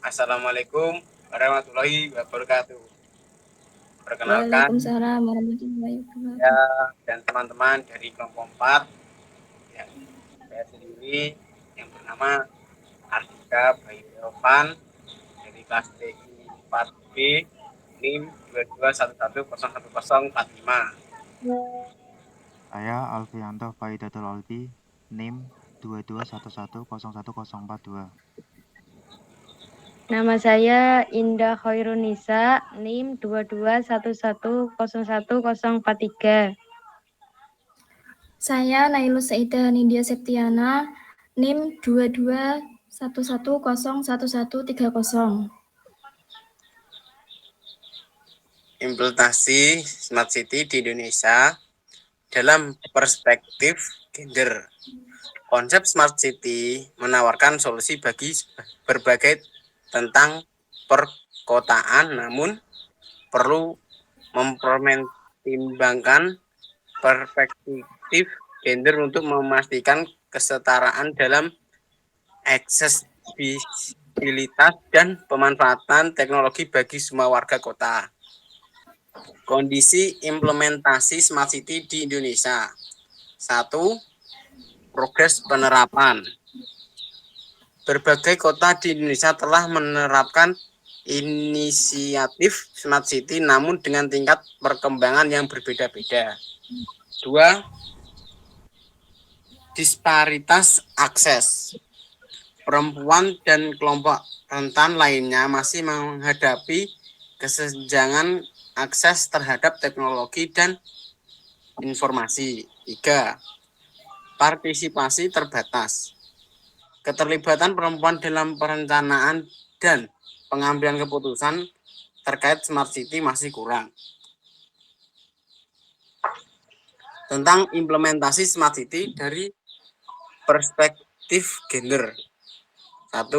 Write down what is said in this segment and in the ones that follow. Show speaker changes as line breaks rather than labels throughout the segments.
Assalamualaikum warahmatullahi wabarakatuh. Perkenalkan,
Waalaikumsalam warahmatullahi wabarakatuh.
saya dan teman-teman dari kelompok 4, ya, saya sendiri yang bernama Ardika Bayu Eropan dari kelas TI 4B NIM 2211001045.
Saya Alfianto Faidatul Alfi, NIM 2211010142.
Nama saya Indah Khairunisa, NIM 2211011043.
Saya Nailus Saida Nindya Septiana, NIM 2211011130.
Implementasi Smart City di Indonesia dalam perspektif gender. Konsep Smart City menawarkan solusi bagi berbagai tentang perkotaan, namun perlu mempertimbangkan perspektif gender untuk memastikan kesetaraan dalam aksesibilitas dan pemanfaatan teknologi bagi semua warga kota. Kondisi implementasi Smart City di Indonesia. 1. Progres penerapan. Berbagai kota di Indonesia telah menerapkan inisiatif Smart City namun dengan tingkat perkembangan yang berbeda-beda. 2. Disparitas akses. Perempuan dan kelompok rentan lainnya masih menghadapi kesenjangan akses terhadap teknologi dan informasi. 3. Partisipasi terbatas. Keterlibatan perempuan dalam perencanaan dan pengambilan keputusan terkait Smart City masih kurang. Tentang implementasi Smart City dari perspektif gender. 1.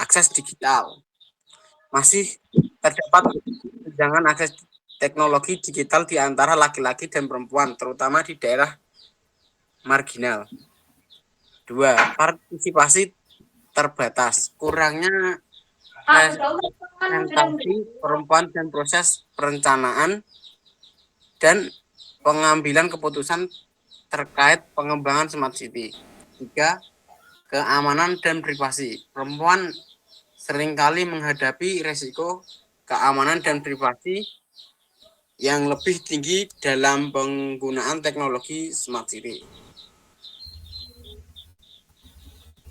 Akses digital. Masih terdapat kesenjangan akses teknologi digital di antara laki-laki dan perempuan, terutama di daerah marginal. 2. Partisipasi terbatas. Kurangnya representasi perempuan dan proses perencanaan dan pengambilan keputusan terkait pengembangan Smart City. 3. Keamanan dan privasi. Perempuan seringkali menghadapi resiko keamanan dan privasi yang lebih tinggi dalam penggunaan teknologi Smart City.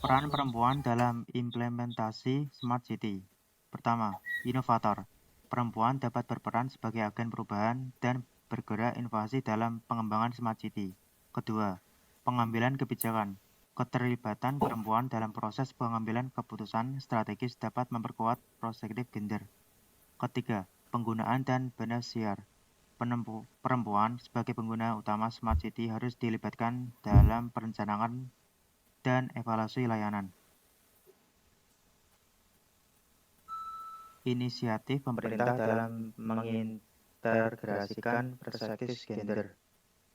Peran perempuan dalam implementasi Smart City. Pertama, inovator. Perempuan dapat berperan sebagai agen perubahan dan bergerak inovasi dalam pengembangan Smart City. Kedua, pengambilan kebijakan. Keterlibatan perempuan dalam proses pengambilan keputusan strategis dapat memperkuat perspektif gender. Ketiga, penggunaan dan beneficiar. Perempuan sebagai pengguna utama Smart City harus dilibatkan dalam perencanaan dan evaluasi layanan. Inisiatif pemerintah dalam mengintegrasikan perspektif gender.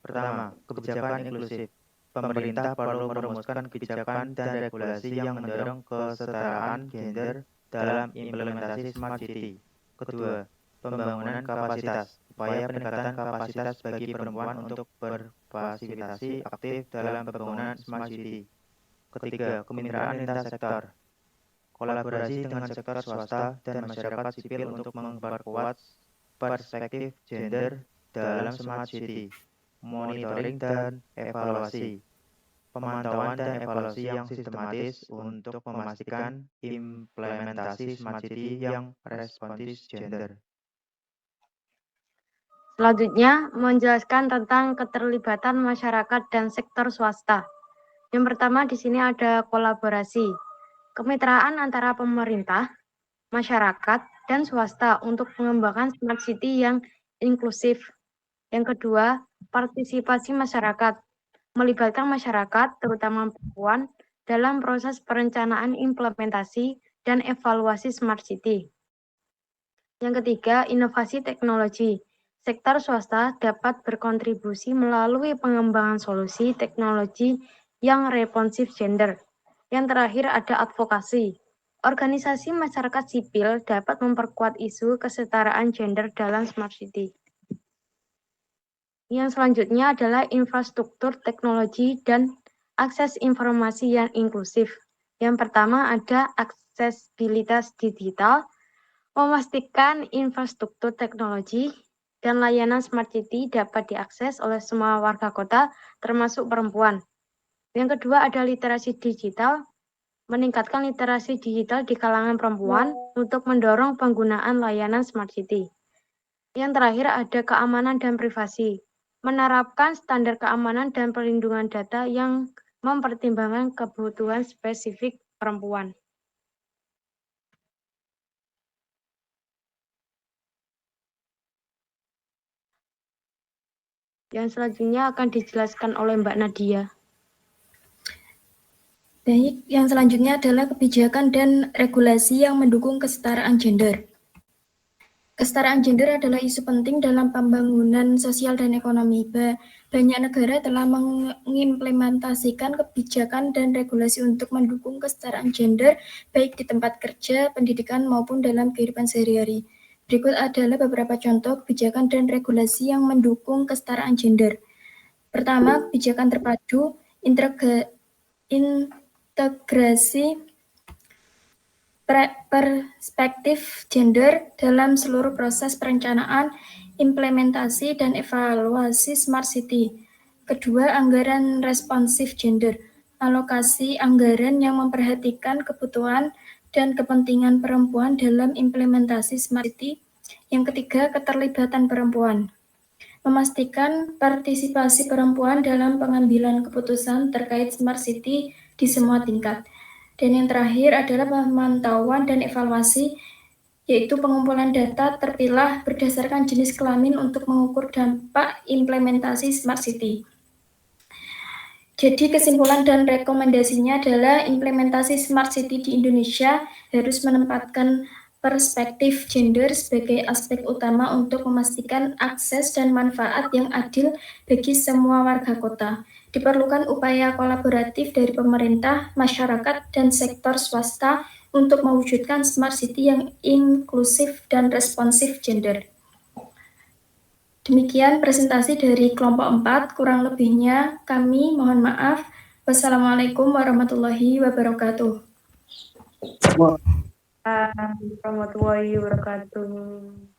Pertama, kebijakan inklusif. Pemerintah perlu merumuskan kebijakan dan regulasi yang mendorong kesetaraan gender dalam implementasi Smart City. Kedua, pembangunan kapasitas. Upaya peningkatan kapasitas bagi perempuan untuk berpartisipasi aktif dalam pembangunan Smart City. Ketiga, kemitraan lintas sektor. Kolaborasi dengan sektor swasta dan masyarakat sipil untuk memperkuat perspektif gender dalam Smart City. Monitoring dan evaluasi. Pemantauan dan evaluasi yang sistematis untuk memastikan implementasi Smart City yang responsif gender.
Selanjutnya, menjelaskan tentang keterlibatan masyarakat dan sektor swasta. Yang pertama di sini ada kolaborasi. Kemitraan antara pemerintah, masyarakat, dan swasta untuk mengembangkan Smart City yang inklusif. Yang kedua, partisipasi masyarakat. Melibatkan masyarakat, terutama perempuan, dalam proses perencanaan implementasi dan evaluasi Smart City. Yang ketiga, inovasi teknologi. Sektor swasta dapat berkontribusi melalui pengembangan solusi teknologi yang responsif gender. Yang terakhir ada advokasi. Organisasi masyarakat sipil dapat memperkuat isu kesetaraan gender dalam Smart City. Yang selanjutnya adalah infrastruktur teknologi dan akses informasi yang inklusif. Yang pertama ada aksesibilitas digital, memastikan infrastruktur teknologi dan layanan Smart City dapat diakses oleh semua warga kota, termasuk perempuan. Yang kedua ada literasi digital, meningkatkan literasi digital di kalangan perempuan untuk mendorong penggunaan layanan Smart City. Yang terakhir ada keamanan dan privasi, menerapkan standar keamanan dan perlindungan data yang mempertimbangkan kebutuhan spesifik perempuan. Yang selanjutnya akan dijelaskan oleh Mbak Nadia.
Baik, yang selanjutnya adalah kebijakan dan regulasi yang mendukung kesetaraan gender. Kesetaraan gender adalah isu penting dalam pembangunan sosial dan ekonomi. Banyak negara telah mengimplementasikan kebijakan dan regulasi untuk mendukung kesetaraan gender, baik di tempat kerja, pendidikan, maupun dalam kehidupan sehari-hari. Berikut adalah beberapa contoh kebijakan dan regulasi yang mendukung kesetaraan gender. Pertama, kebijakan terpadu, integrasi perspektif gender dalam seluruh proses perencanaan, implementasi, dan evaluasi Smart City. Kedua, anggaran responsif gender, alokasi anggaran yang memperhatikan kebutuhan dan kepentingan perempuan dalam implementasi Smart City. Yang ketiga, keterlibatan perempuan, memastikan partisipasi perempuan dalam pengambilan keputusan terkait Smart City di semua tingkat. Dan yang terakhir adalah pemantauan dan evaluasi, yaitu pengumpulan data terpilah berdasarkan jenis kelamin untuk mengukur dampak implementasi Smart City. Jadi kesimpulan dan rekomendasinya adalah implementasi Smart City di Indonesia harus menempatkan perspektif gender sebagai aspek utama untuk memastikan akses dan manfaat yang adil bagi semua warga kota. Diperlukan upaya kolaboratif dari pemerintah, masyarakat, dan sektor swasta untuk mewujudkan Smart City yang inklusif dan responsif gender. Demikian presentasi dari kelompok 4, kurang lebihnya kami mohon maaf. Wassalamualaikum warahmatullahi wabarakatuh.
Warahmatullahi wabarakatuh.